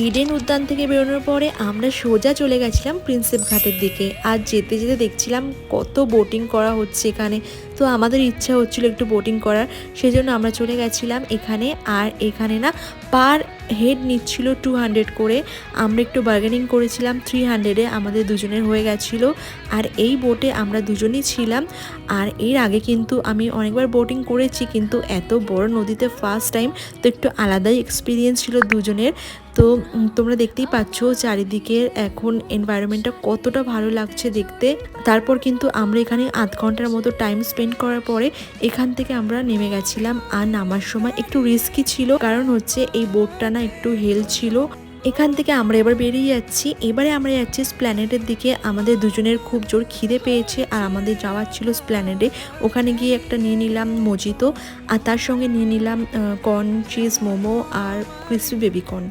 Eden উদ্যান থেকে বেরোনোর পরে আমরা সোজা চলে গেছিলাম প্রিন্সেপ ঘাটের দিকে। আর যেতে যেতে দেখছিলাম কত বোটিং করা হচ্ছে এখানে। তো আমাদের ইচ্ছা হচ্ছিল একটু বোটিং করার, সেজন্য আমরা চলে গেছিলাম এখানে। আর এখানে না পার হেড নিচ্ছিল 200 করে। আমরা একটু বার্গেনিং করেছিলাম 300-এ আমাদের দুজনের হয়ে গেছিলো। আর এই বোটে আমরা দুজনই ছিলাম। আর এর আগে কিন্তু আমি অনেকবার বোটিং করেছি, কিন্তু এত বড় নদীতে ফার্স্ট টাইম, তো একটু আলাদাই এক্সপিরিয়েন্স ছিল দুজনের। তো তোমরা দেখতেই পাচ্ছ চারিদিকের এখন এনভায়রনমেন্টটা কতটা ভালো লাগছে দেখতে। তারপর কিন্তু আমরা এখানে আধ ঘন্টার মতো টাইম স্পেন্ড করার পরে এখান থেকে আমরা নেমে গেছিলাম। আর নামার সময় একটু রিস্কি ছিল, কারণ হচ্ছে এই বোটটা না একটু হেল ছিল। এখান থেকে আমরা এবার বেরিয়ে যাচ্ছি। এবারে আমরা যাচ্ছি স্প্ল্যানেডের দিকে। আমাদের দুজনের খুব জোর খিদে পেয়েছে আর আমাদের যাওয়ার ছিল স্প্ল্যানেডে। ওখানে গিয়ে একটা নিয়ে নিলাম মজিতো, আর তার সঙ্গে নিয়ে নিলাম কর্ন চিজ মোমো আর ক্রিসপি বেবিকর্ন।